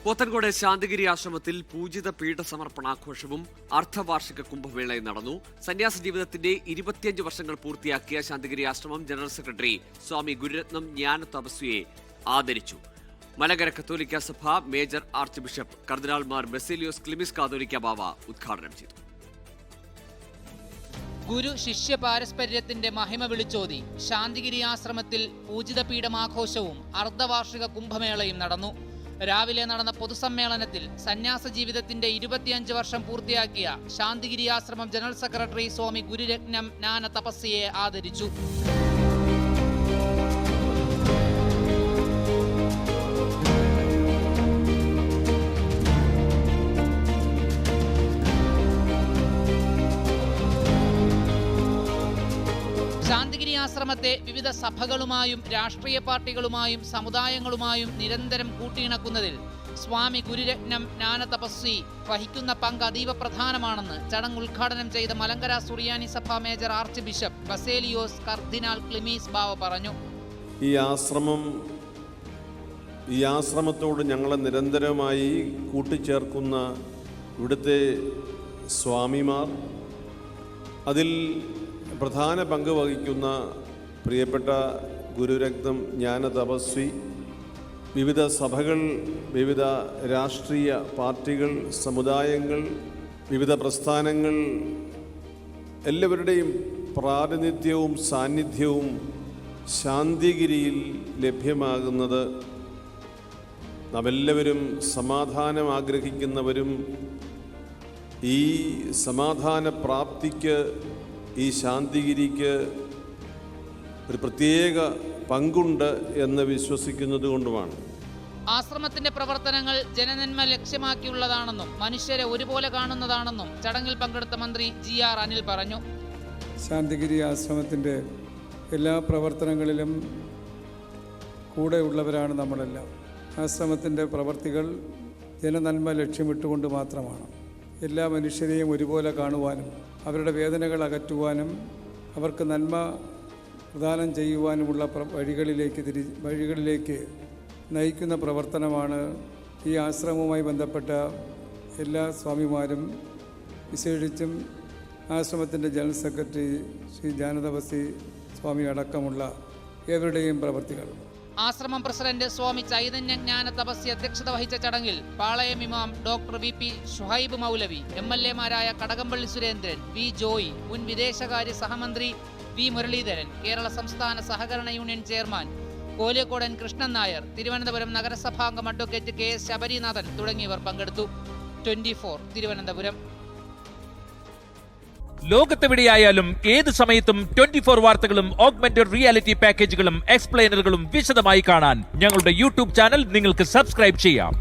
പോത്തൻകോട് ശാന്തിഗിരി ആശ്രമത്തിൽ പൂജിത പീഠ സമർപ്പണാഘോഷവും അർദ്ധവാർഷിക കുംഭമേളയും നടന്നു. സന്യാസ ജീവിതത്തിന്റെ 25 വർഷങ്ങൾ പൂർത്തിയാക്കിയ ശാന്തിഗിരി ആശ്രമം ജനറൽ സെക്രട്ടറി സ്വാമി ഗുരുരത്നം ജ്ഞാന തപസ്വിയെ ആദരിച്ചു. മലങ്കര കത്തോലിക്ക സഭ മേജർ ആർച്ച് ബിഷപ്പ് കർദിനാൾമാർ ബസേലിയോസ് ക്ലിമിസ് കാതോലിക്ക ബാവ ഉദ്ഘാടനം ചെയ്തു. ഗുരു ശിഷ്യ പാരസ്പര്യത്തിന്റെ മഹിമ വിളിച്ചോതി ശാന്തിഗിരി ആശ്രമത്തിൽ പൂജിത പീഠമാഘോഷവും അർദ്ധവാർഷിക കുംഭമേളയും നടന്നു. രാവിലെ നടന്ന പൊതുസമ്മേളനത്തിൽ സന്യാസ ജീവിതത്തിന്റെ 25 വർഷം പൂർത്തിയാക്കിയ ശാന്തിഗിരി ആശ്രമം ജനറൽ സെക്രട്ടറി സ്വാമി ഗുരുരത്നം ജ്ഞാന തപസ്വിയെ ആദരിച്ചു. ശാന്തിഗിരി ആശ്രമത്തെ വിവിധ സഭകളുമായും രാഷ്ട്രീയ പാർട്ടികളുമായും സമുദായങ്ങളുമായും നിരന്തരം കൂട്ടിയിണക്കുന്നതിൽ സ്വാമി ഗുരുരത്നം ജ്ഞാന തപസ്വി വഹിക്കുന്ന പങ്ക് അതീവ പ്രധാനമാണെന്ന് ചടങ്ങ് ഉദ്ഘാടനം ചെയ്ത മലങ്കര സുറിയാനി സഭ മേജർ ആർച്ച് ബിഷപ്പ് ബസേലിയോസ് കർദിനാൾ ക്ലിമീസ് ബാവ പറഞ്ഞു. ഈ ആശ്രമത്തോട് ഞങ്ങളെ നിരന്തരമായി കൂട്ടിച്ചേർക്കുന്ന ഇവിടുത്തെ സ്വാമിമാർ, അതിൽ പ്രധാന പങ്ക് വഹിക്കുന്ന പ്രിയപ്പെട്ട ഗുരുരത്നം ജ്ഞാന തപസ്വി, വിവിധ സഭകൾ, വിവിധ രാഷ്ട്രീയ പാർട്ടികൾ, സമുദായങ്ങൾ, വിവിധ പ്രസ്ഥാനങ്ങൾ, എല്ലാവരുടെയും പ്രാതിനിധ്യവും സാന്നിധ്യവും ശാന്തിഗിരിയിൽ ലഭ്യമാകുന്നത് നാമെല്ലാവരും സമാധാനം ആഗ്രഹിക്കുന്നവരും ഈ സമാധാന പ്രാപ്തിക്ക് ഈ ശാന്തിഗിരിക്ക് ഒരു പ്രത്യേക പങ്കുണ്ട് എന്ന് വിശ്വസിക്കുന്നത് കൊണ്ടുമാണ്. ആശ്രമത്തിന്റെ പ്രവർത്തനങ്ങൾ ജനനന്മ ലക്ഷ്യമാക്കിയുള്ളതാണെന്നും മനുഷ്യരെ ഒരുപോലെ കാണുന്നതാണെന്നും ചടങ്ങിൽ പങ്കെടുത്ത മന്ത്രി GR അനിൽ പറഞ്ഞു. ശാന്തിഗിരി ആശ്രമത്തിൻ്റെ എല്ലാ പ്രവർത്തനങ്ങളിലും കൂടെയുള്ളവരാണ് നമ്മളെല്ലാം. ആശ്രമത്തിൻ്റെ പ്രവർത്തികൾ ജനനന്മ ലക്ഷ്യമിട്ടുകൊണ്ട് മാത്രമാണ്. എല്ലാ മനുഷ്യരെയും ഒരുപോലെ കാണുവാനും അവരുടെ വേദനകൾ അകറ്റുവാനും അവർക്ക് നന്മ പ്രദാനം ചെയ്യുവാനുമുള്ള വഴികളിലേക്ക് നയിക്കുന്ന പ്രവർത്തനമാണ് ഈ ആശ്രമവുമായി ബന്ധപ്പെട്ട എല്ലാ സ്വാമിമാരും, വിശേഷിച്ചും ആശ്രമത്തിൻ്റെ ജനറൽ സെക്രട്ടറി ശ്രീ ജ്ഞാന തപസ്വി സ്വാമി അടക്കമുള്ള ഏവരുടെയും പ്രവർത്തികൾ. ആശ്രമം പ്രസിഡന്റ് സ്വാമി ചൈതന്യ ജ്ഞാന തപസ്യ അധ്യക്ഷത വഹിച്ച ചടങ്ങിൽ പാളയം ഇമാം ഡോക്ടർ VP ഷുഹൈബ് മൗലവി, MLA-മാരായ കടകംപള്ളി സുരേന്ദ്രൻ, V ജോയി, മുൻ വിദേശകാര്യ സഹമന്ത്രി V മുരളീധരൻ, കേരള സംസ്ഥാന സഹകരണ യൂണിയൻ ചെയർമാൻ കോലിയക്കോടൻ കൃഷ്ണൻ നായർ, തിരുവനന്തപുരം നഗരസഭാംഗം അഡ്വക്കേറ്റ് KS ശബരിനാഥൻ തുടങ്ങിയവർ പങ്കെടുത്തു. 24 തിരുവനന്തപുരം. ലോകത്തെവിടെയായാലും ഏത് സമയത്തും 24 വാർത്തകളും ഓഗ്മെന്റഡ് റിയാലിറ്റി പാക്കേജുകളും എക്സ്പ്ലെയിനറുകളും വിശദമായി കാണാൻ ഞങ്ങളുടെ YouTube ചാനൽ നിങ്ങൾക്ക് സബ്സ്ക്രൈബ് ചെയ്യാം.